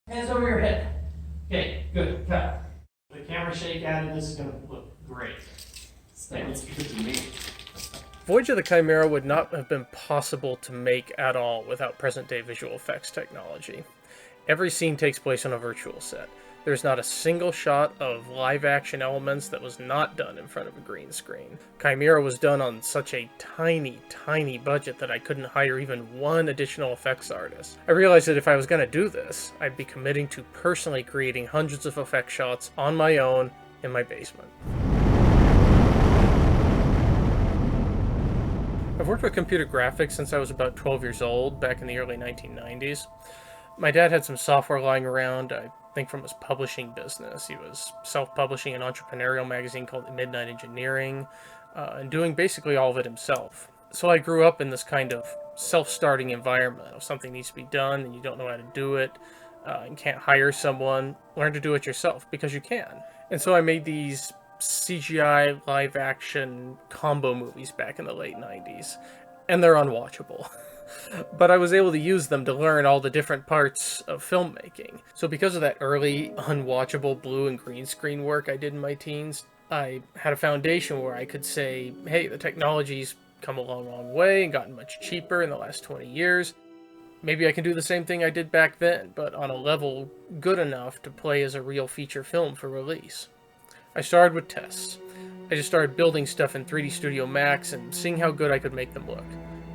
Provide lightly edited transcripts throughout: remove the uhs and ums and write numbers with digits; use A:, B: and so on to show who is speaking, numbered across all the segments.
A: Hands over your head. Okay, good, cut. The camera shake at it, this is gonna look great.
B: It's good to me.
C: Voyage of the Chimera would not have been possible to make at all without present-day visual effects technology. Every scene takes place on a virtual set. There's not a single shot of live-action elements that was not done in front of a green screen. Chimera was done on such a tiny, tiny budget that I couldn't hire even one additional effects artist. I realized that if I was going to do this, I'd be committing to personally creating hundreds of effect shots on my own in my basement. I've worked with computer graphics since I was about 12 years old, back in the early 1990s. My dad had some software lying around, I think from his publishing business. He was self-publishing an entrepreneurial magazine called Midnight Engineering, and doing basically all of it himself. So I grew up in this kind of self-starting environment. If something needs to be done and you don't know how to do it, and can't hire someone, learn to do it yourself, because you can. And so I made these CGI live-action combo movies back in the late 90s, and they're unwatchable. But I was able to use them to learn all the different parts of filmmaking. So because of that early, unwatchable blue and green screen work I did in my teens, I had a foundation where I could say, hey, the technology's come a long way and gotten much cheaper in the last 20 years. Maybe I can do the same thing I did back then, but on a level good enough to play as a real feature film for release. I started with tests. I just started building stuff in 3D Studio Max and seeing how good I could make them look.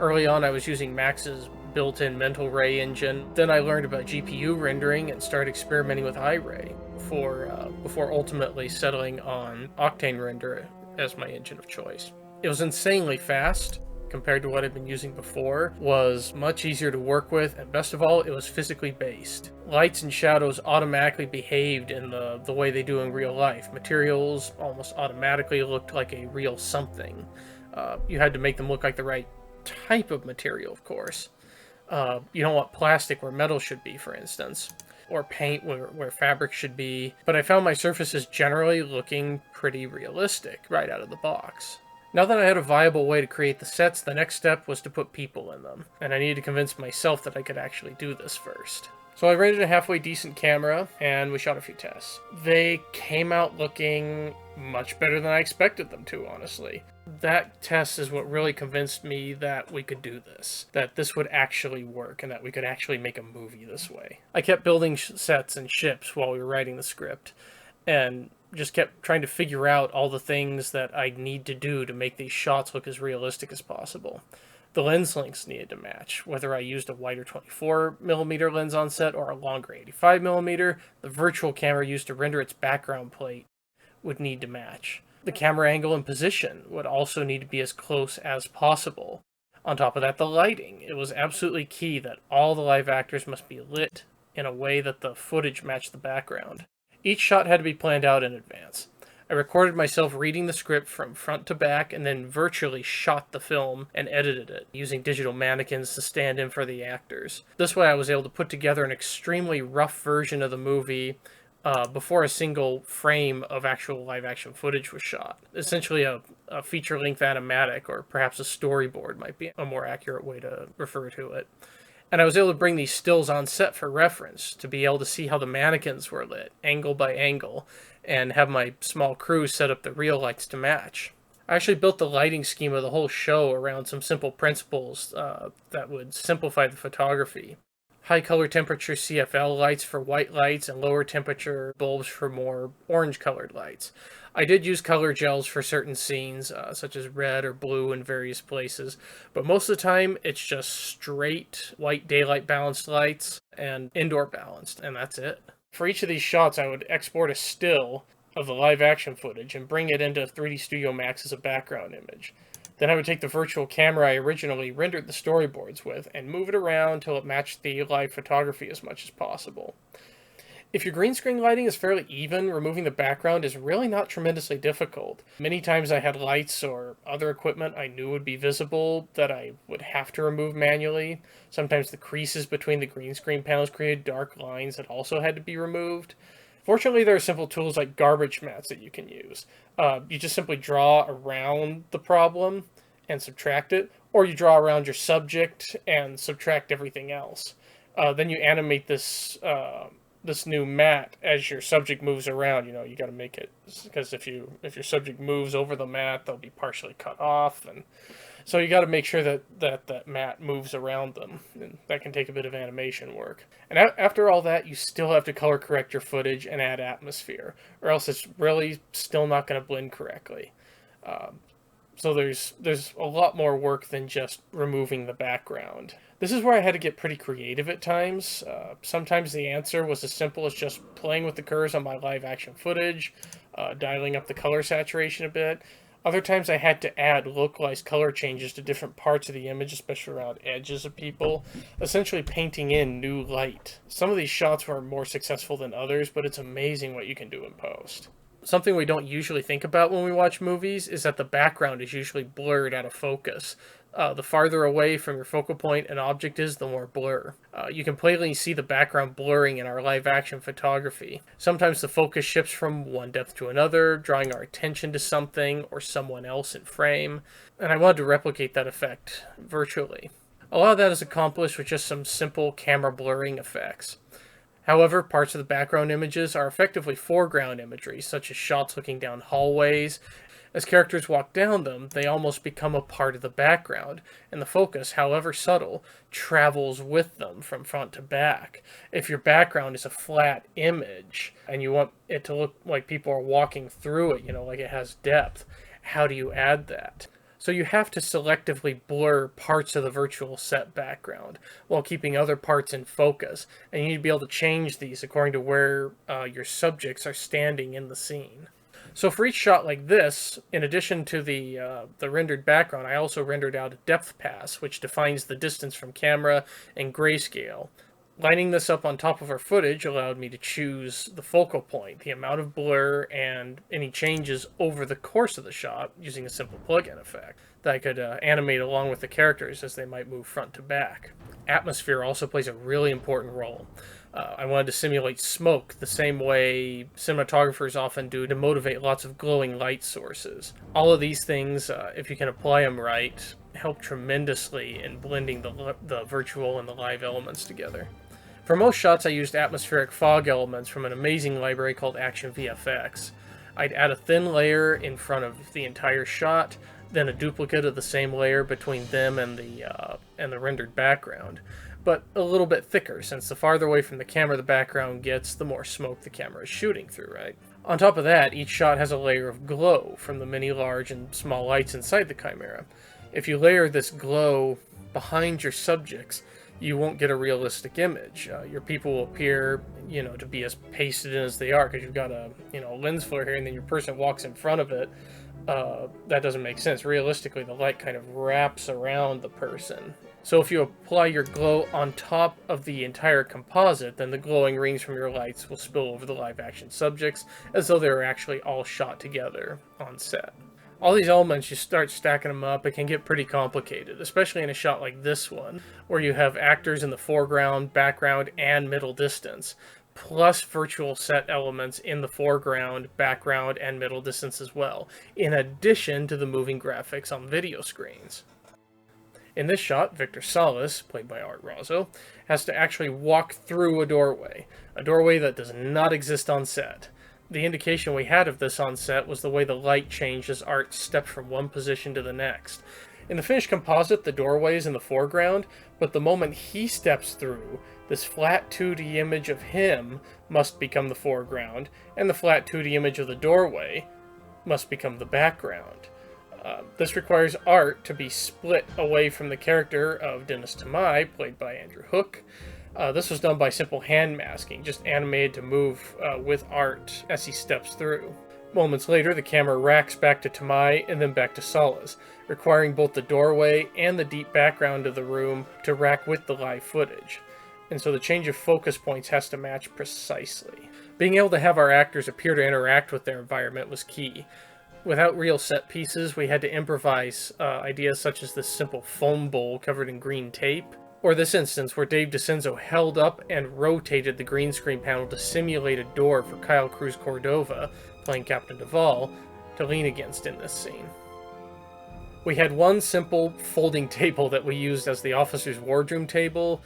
C: Early on, I was using Max's built-in mental ray engine. Then I learned about GPU rendering and started experimenting with iRay before ultimately settling on Octane Render as my engine of choice. It was insanely fast compared to what I'd been using before, was much easier to work with, and best of all, it was physically based. Lights and shadows automatically behaved in the way they do in real life. Materials almost automatically looked like a real something. You had to make them look like the right type of material, of course. You don't want plastic where metal should be, for instance, or paint where fabric should be, but I found my surfaces generally looking pretty realistic right out of the box. Now that I had a viable way to create the sets, the next step was to put people in them, and I needed to convince myself that I could actually do this first. So I rented a halfway decent camera, and we shot a few tests. They came out looking much better than I expected them to, honestly. That test is what really convinced me that we could do this, that this would actually work, and that we could actually make a movie this way. I kept building sets and ships while we were writing the script, and just kept trying to figure out all the things that I'd need to do to make these shots look as realistic as possible. The lens lengths needed to match. Whether I used a wider 24mm lens on set or a longer 85mm, the virtual camera used to render its background plate would need to match. The camera angle and position would also need to be as close as possible. On top of that, the lighting. It was absolutely key that all the live actors must be lit in a way that the footage matched the background. Each shot had to be planned out in advance. I recorded myself reading the script from front to back and then virtually shot the film and edited it, using digital mannequins to stand in for the actors. This way I was able to put together an extremely rough version of the movie before a single frame of actual live-action footage was shot. Essentially a feature-length animatic, or perhaps a storyboard might be a more accurate way to refer to it. And I was able to bring these stills on set for reference, to be able to see how the mannequins were lit, angle by angle, and have my small crew set up the real lights to match. I actually built the lighting scheme of the whole show around some simple principles that would simplify the photography. High color temperature CFL lights for white lights and lower temperature bulbs for more orange colored lights. I did use color gels for certain scenes, such as red or blue in various places, but most of the time it's just straight white daylight balanced lights and indoor balanced, and that's it. For each of these shots, I would export a still of the live action footage and bring it into 3D Studio Max as a background image. Then I would take the virtual camera I originally rendered the storyboards with and move it around until it matched the live photography as much as possible. If your green screen lighting is fairly even, removing the background is really not tremendously difficult. Many times I had lights or other equipment I knew would be visible that I would have to remove manually. Sometimes the creases between the green screen panels created dark lines that also had to be removed. Fortunately, there are simple tools like garbage mats that you can use. You just simply draw around the problem and subtract it, or you draw around your subject and subtract everything else. Then you animate this this new mat as your subject moves around. You got to make it, because if your subject moves over the mat, they'll be partially cut off, and so you got to make sure that mat moves around them, and that can take a bit of animation work. And after all that, you still have to color correct your footage and add atmosphere, or else it's really still not going to blend correctly. So there's a lot more work than just removing the background. This is where I had to get pretty creative at times. Sometimes the answer was as simple as just playing with the curves on my live action footage, dialing up the color saturation a bit. Other times I had to add localized color changes to different parts of the image, especially around edges of people, essentially painting in new light. Some of these shots were more successful than others, but it's amazing what you can do in post. Something we don't usually think about when we watch movies is that the background is usually blurred out of focus. The farther away from your focal point an object is, the more blur. You can plainly see the background blurring in our live action photography. Sometimes the focus shifts from one depth to another, drawing our attention to something or someone else in frame, and I wanted to replicate that effect virtually. A lot of that is accomplished with just some simple camera blurring effects. However, parts of the background images are effectively foreground imagery, such as shots looking down hallways. As characters walk down them, they almost become a part of the background, and the focus, however subtle, travels with them from front to back. If your background is a flat image, and you want it to look like people are walking through it, like it has depth, how do you add that? So you have to selectively blur parts of the virtual set background while keeping other parts in focus, and you need to be able to change these according to where your subjects are standing in the scene. So for each shot like this, in addition to the rendered background, I also rendered out a depth pass, which defines the distance from camera and grayscale. Lining this up on top of our footage allowed me to choose the focal point, the amount of blur, and any changes over the course of the shot using a simple plug-in effect that I could animate along with the characters as they might move front to back. Atmosphere also plays a really important role. I wanted to simulate smoke the same way cinematographers often do to motivate lots of glowing light sources. All of these things, if you can apply them right, help tremendously in blending the virtual and the live elements together. For most shots, I used atmospheric fog elements from an amazing library called Action VFX. I'd add a thin layer in front of the entire shot, then a duplicate of the same layer between them and the rendered background, but a little bit thicker, since the farther away from the camera the background gets, the more smoke the camera is shooting through, right? On top of that, each shot has a layer of glow from the many large and small lights inside the Chimera. If you layer this glow behind your subjects, you won't get a realistic image. Your people will appear, to be as pasted in as they are, because you've got a lens flare here, and then your person walks in front of it. That doesn't make sense. Realistically, the light kind of wraps around the person. So if you apply your glow on top of the entire composite, then the glowing rings from your lights will spill over the live action subjects, as though they were actually all shot together on set. All these elements, you start stacking them up, it can get pretty complicated, especially in a shot like this one, where you have actors in the foreground, background, and middle distance, plus virtual set elements in the foreground, background, and middle distance as well, in addition to the moving graphics on video screens. In this shot, Victor Salas, played by Art Razzo, has to actually walk through a doorway that does not exist on set. The indication we had of this on set was the way the light changed as Art stepped from one position to the next. In the finished composite, the doorway is in the foreground, but the moment he steps through, this flat 2D image of him must become the foreground, and the flat 2D image of the doorway must become the background. This requires Art to be split away from the character of Dennis Tamai, played by Andrew Hook. This was done by simple hand masking, just animated to move with Art as he steps through. Moments later, the camera racks back to Tamai and then back to Salas, requiring both the doorway and the deep background of the room to rack with the live footage. And so the change of focus points has to match precisely. Being able to have our actors appear to interact with their environment was key. Without real set pieces, we had to improvise ideas such as this simple foam bowl covered in green tape, or this instance where Dave DeCenzo held up and rotated the green screen panel to simulate a door for Kyle Cruz Cordova, playing Captain Duvall, to lean against in this scene. We had one simple folding table that we used as the officer's wardroom table.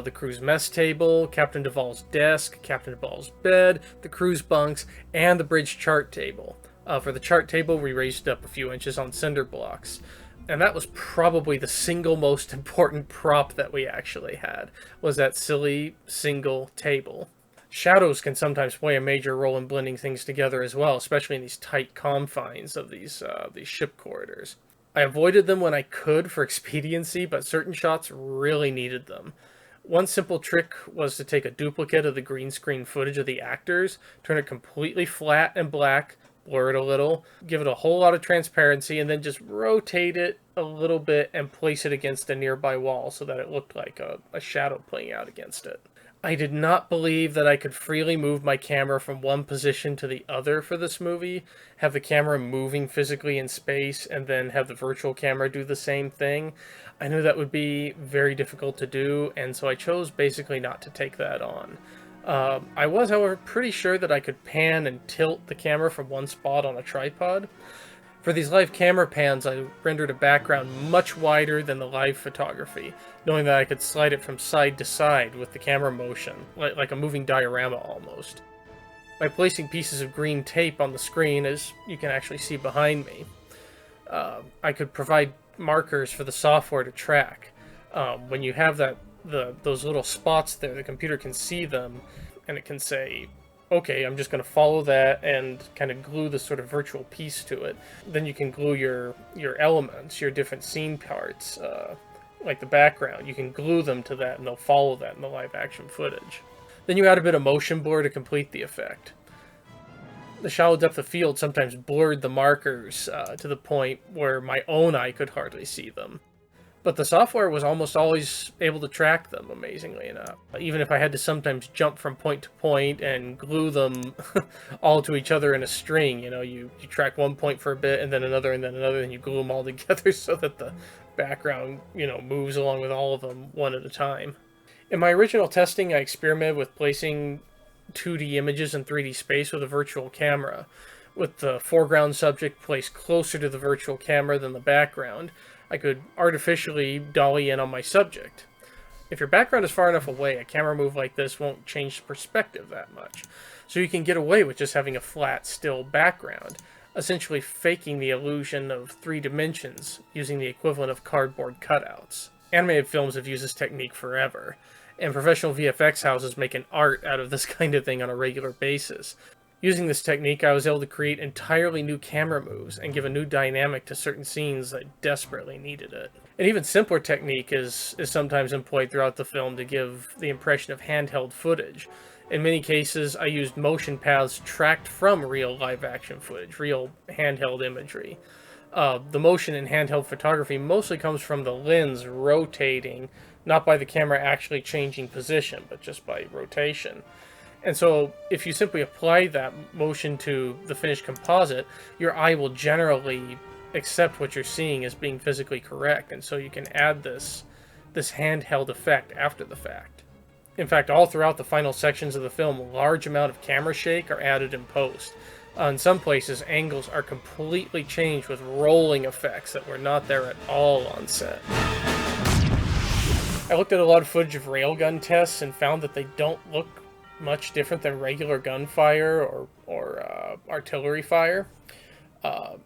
C: the crew's mess table, Captain Duvall's desk, Captain Duvall's bed, the crew's bunks, and the bridge chart table. For the chart table, we raised up a few inches on cinder blocks. And that was probably the single most important prop that we actually had, was that silly single table. Shadows can sometimes play a major role in blending things together as well, especially in these tight confines of these ship corridors. I avoided them when I could for expediency, but certain shots really needed them. One simple trick was to take a duplicate of the green screen footage of the actors, turn it completely flat and black, blur it a little, give it a whole lot of transparency, and then just rotate it a little bit and place it against a nearby wall so that it looked like a shadow playing out against it. I did not believe that I could freely move my camera from one position to the other for this movie, have the camera moving physically in space, and then have the virtual camera do the same thing. I knew that would be very difficult to do, and so I chose basically not to take that on. I was, however, pretty sure that I could pan and tilt the camera from one spot on a tripod. For these live camera pans, I rendered a background much wider than the live photography, knowing that I could slide it from side to side with the camera motion, like a moving diorama almost. By placing pieces of green tape on the screen, as you can actually see behind me, I could provide markers for the software to track. When you have those little spots there, the computer can see them, and it can say, okay, I'm just going to follow that and kind of glue this sort of virtual piece to it. Then you can glue your elements, your different scene parts, like the background. You can glue them to that, and they'll follow that in the live action footage. Then you add a bit of motion blur to complete the effect. The shallow depth of field sometimes blurred the markers to the point where my own eye could hardly see them. But the software was almost always able to track them, amazingly enough. Even if I had to sometimes jump from point to point and glue them all to each other in a string, you track one point for a bit, and then another, and you glue them all together so that the background, moves along with all of them one at a time. In my original testing, I experimented with placing 2D images in 3D space with a virtual camera, with the foreground subject placed closer to the virtual camera than the background. I could artificially dolly in on my subject. If your background is far enough away, a camera move like this won't change the perspective that much. So you can get away with just having a flat, still background, essentially faking the illusion of 3 dimensions using the equivalent of cardboard cutouts. Animated films have used this technique forever, and professional VFX houses make an art out of this kind of thing on a regular basis. Using this technique, I was able to create entirely new camera moves and give a new dynamic to certain scenes that desperately needed it. An even simpler technique is sometimes employed throughout the film to give the impression of handheld footage. In many cases, I used motion paths tracked from real live-action footage, real handheld imagery. The motion in handheld photography mostly comes from the lens rotating, not by the camera actually changing position, but just by rotation. And so if you simply apply that motion to the finished composite, your eye will generally accept what you're seeing as being physically correct, and so you can add this handheld effect after the fact. In fact, all throughout the final sections of the film, a large amount of camera shake are added in post. In some places, angles are completely changed with rolling effects that were not there at all on set. I looked at a lot of footage of railgun tests and found that they don't look much different than regular gunfire or artillery fire. And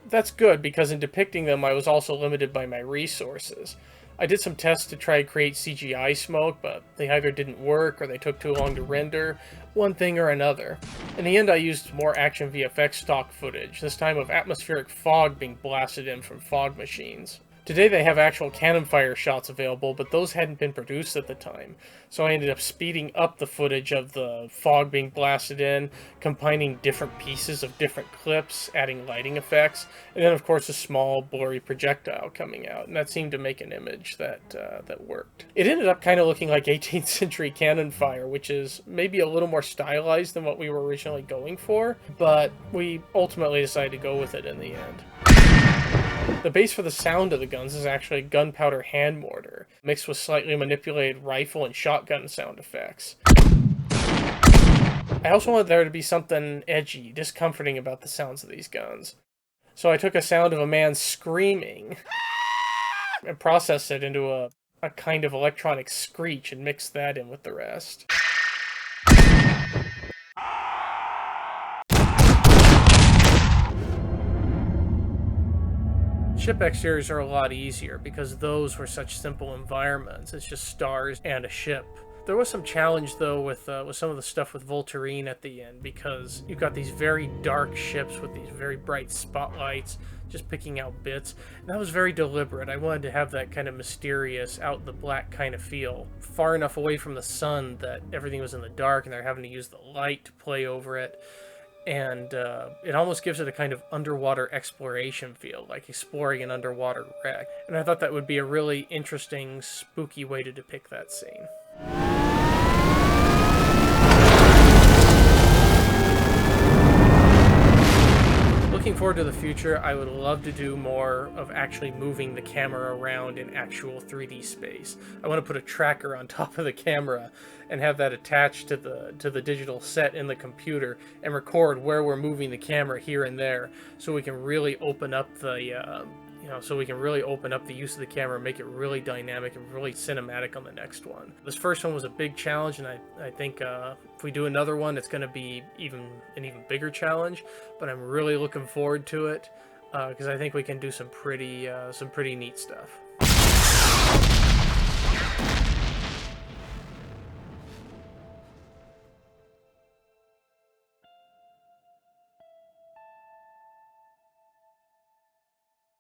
C: that's good, because in depicting them I was also limited by my resources. I did some tests to try to create Cgi Smoke, but they either didn't work or they took too long to render, one thing or another. In the end, I used more action VFX stock footage, this time of atmospheric fog being blasted in from fog machines. Today they have actual cannon fire shots available, but those hadn't been produced at the time, so I ended up speeding up the footage of the fog being blasted in, combining different pieces of different clips, adding lighting effects, and then of course a small blurry projectile coming out, and that seemed to make an image that worked. It ended up kind of looking like 18th century cannon fire, which is maybe a little more stylized than what we were originally going for, but we ultimately decided to go with it in the end. The base for the sound of the guns is actually gunpowder hand mortar, mixed with slightly manipulated rifle and shotgun sound effects. I also wanted there to be something edgy, discomforting about the sounds of these guns. So I took a sound of a man screaming and processed it into a a kind of electronic screech and mix that in with the rest. Ship exteriors are a lot easier because those were such simple environments. It's just stars and a ship. There was some challenge though with some of the stuff with Volturine at the end, because you've got these very dark ships with these very bright spotlights just picking out bits, and that was very deliberate. I wanted to have that kind of mysterious, out in the black kind of feel, far enough away from the sun that everything was in the dark and they're having to use the light to play over it. And it almost gives it a kind of underwater exploration feel, like exploring an underwater wreck. And I thought that would be a really interesting, spooky way to depict that scene. Looking forward to the future, I would love to do more of actually moving the camera around in actual 3D space. I want to put a tracker on top of the camera and have that attached to the digital set in the computer and record where we're moving the camera here and there, so we can really open up the use of the camera and make it really dynamic and really cinematic on the next one. This first one was a big challenge, and I think if we do another one, it's going to be an even bigger challenge. But I'm really looking forward to it because I think we can do some pretty neat stuff.